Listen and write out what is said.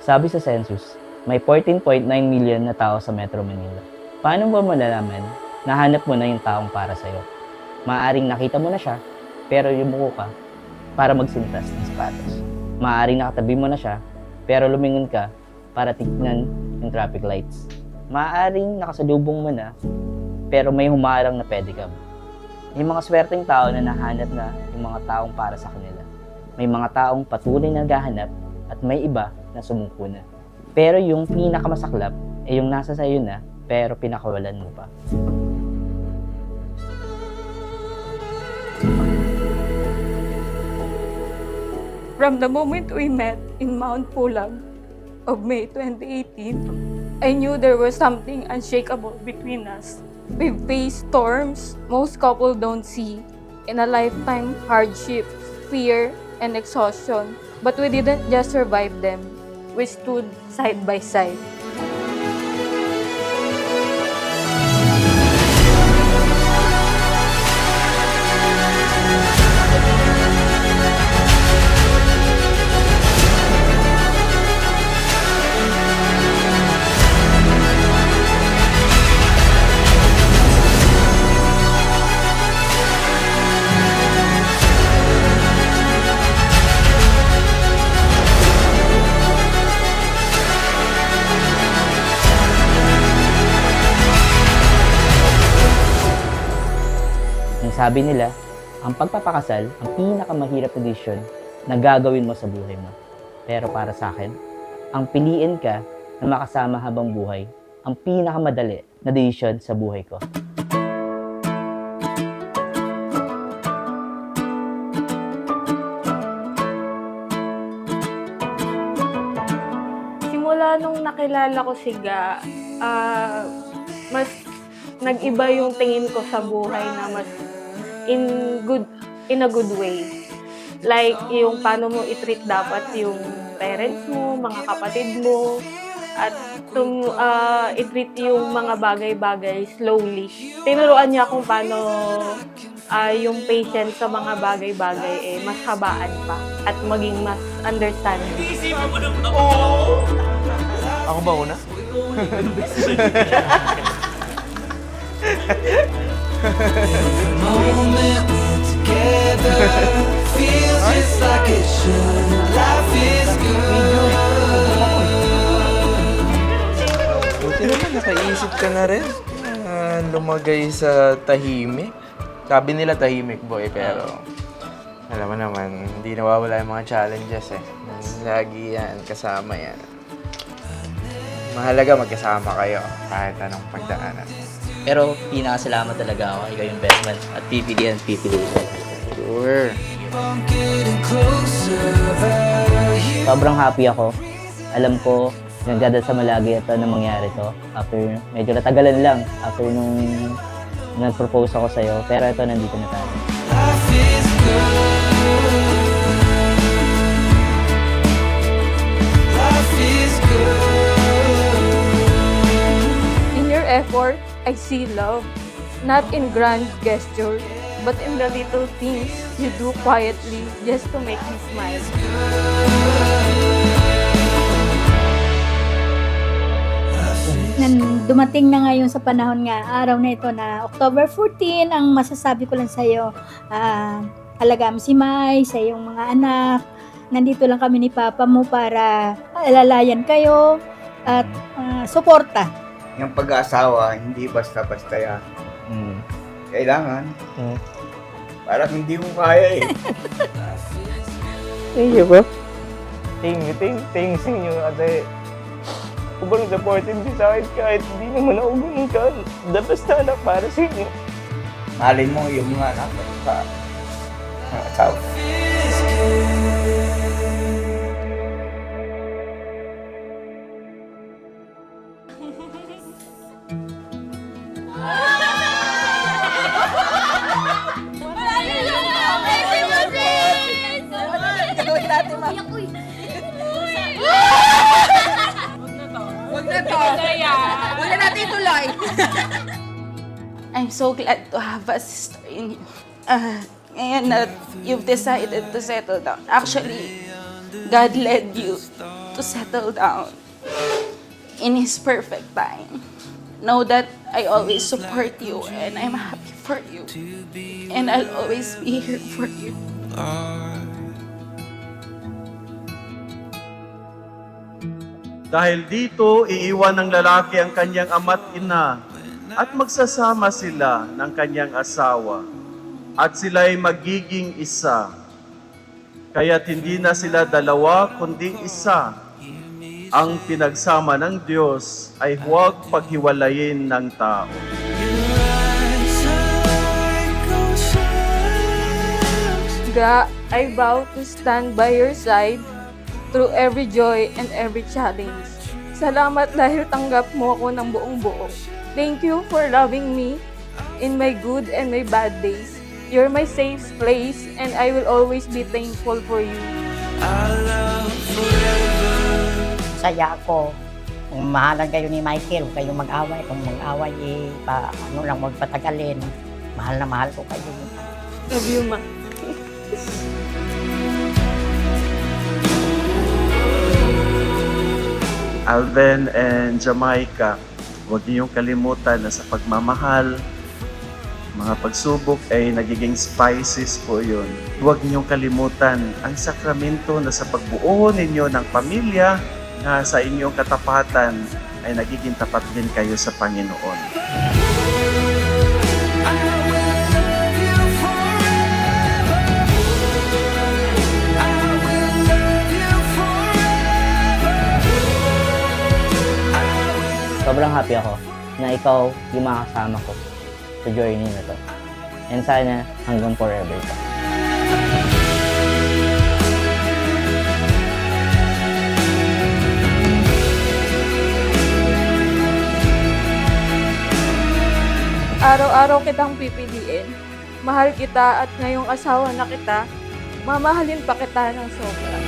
Sabi sa census, may 14.9 million na tao sa Metro Manila. Paano ba malalaman na hanap mo na yung taong para sa'yo? Maaaring nakita mo na siya, pero yumuko ka para magsintas ng sapatos. Maaaring nakatabi mo na siya, pero lumingon ka para tignan yung traffic lights. Maaaring nakasalubong mo na, pero may humarang na pedicab. May mga swerteng tao na nahanap na yung mga taong para sa kanila. May mga taong patuloy na naghahanap at may iba na sumuko na. Pero yung pinakamasaklap ay yung nasa sayo na pero pinakawalan mo pa. From the moment we met in Mount Pulag of May 2018, I knew there was something unshakable between us. We've faced storms most couples don't see, in a lifetime hardship, fear, and exhaustion. But we didn't just survive them. We stood side by side. Ang sabi nila, ang pagpapakasal ang pinakamahirap na desisyon na gagawin mo sa buhay mo. Pero para sa akin, ang piliin ka na makasama habang buhay ang pinakamadali na desisyon sa buhay ko. Simula nung nakilala ko si Ga, mas nag-iba yung tingin ko sa buhay na mas in a good way. Like yung paano mo i-treat dapat yung parents mo, mga kapatid mo, at i-treat yung mga bagay-bagay slowly. Tinuruan niya kung paano yung patience sa mga bagay-bagay mas habaan pa at maging mas understanding. Ako ba una? Moment we're together feels just like it should. Life is good. Buti naman nakaisip ka na rin. Lumagay sa tahimik. Sabi nila tahimik boy, pero alam mo naman, hindi nawawala yung mga challenges eh. Lagi yan, kasama yan. Mahalaga magkasama kayo kahit anong pagdaanan. Pero pinakasalamat talaga ako, ikaw yung best man at pipilian. Sure. I'm getting closer. Sobrang happy ako. Alam ko, nagdadal sa malagi ito na mangyari to. After, medyo natagalan lang after nung nag-propose ako sa'yo. Pero ito, nandito na tayo. Life is good. Life is good. In your effort, I see love, not in grand gestures, but in the little things you do quietly just to make me smile. Dumating na ngayon sa panahon nga, araw na ito na October 14, ang masasabi ko lang sa iyo, alagaan mo si Mai, sa iyong mga anak. Nandito lang kami ni Papa mo para alalayan kayo at suporta. Yung pag-aasawa, hindi basta-basta yan. Kailangan. Parang hindi mo kaya eh. Thank you, bro. Thank sa inyo kasi sobrang supportive din sa akin kahit hindi naman ako ganun ka. Basta na para sa inyo. Malay mo yung mga anak sa asawa. I'm so glad to have a sister in you. Ngayon na you've decided to settle down. Actually, God led you to settle down in His perfect time. Know that I always support you and I'm happy for you. And I'll always be here for you. Dahil dito, iiwan ng lalaki ang kanyang ama't ina at magsasama sila ng kanyang asawa at sila ay magiging isa. Kaya't hindi na sila dalawa kundi isa. Ang pinagsama ng Diyos ay huwag paghiwalayin ng tao. Ga, I vow to stand by your side through every joy and every challenge. Salamat dahil tanggap mo ako ng buong buo. Thank you for loving me in my good and my bad days. You're my safe place and I will always be thankful for you. Saya ako. Kung mahalan kayo ni Michael, huwag kayong mag-away. Kung mag-away, lang magpatagalin. Mahal na mahal ko kayo. Love you, ma. Alden and Jamaica, huwag niyong kalimutan na sa pagmamahal, mga pagsubok ay nagiging spices po yun. Huwag niyong kalimutan ang sakramento na sa pagbuo ninyo ng pamilya na sa inyong katapatan ay nagiging tapat din kayo sa Panginoon. Sobrang happy ako na ikaw yung makasama ko sa journey na to. And sana hanggang forever ka. Araw-araw kitang pipiliin. Mahal kita at ngayong asawa na kita, mamahalin pa kita ng sobra.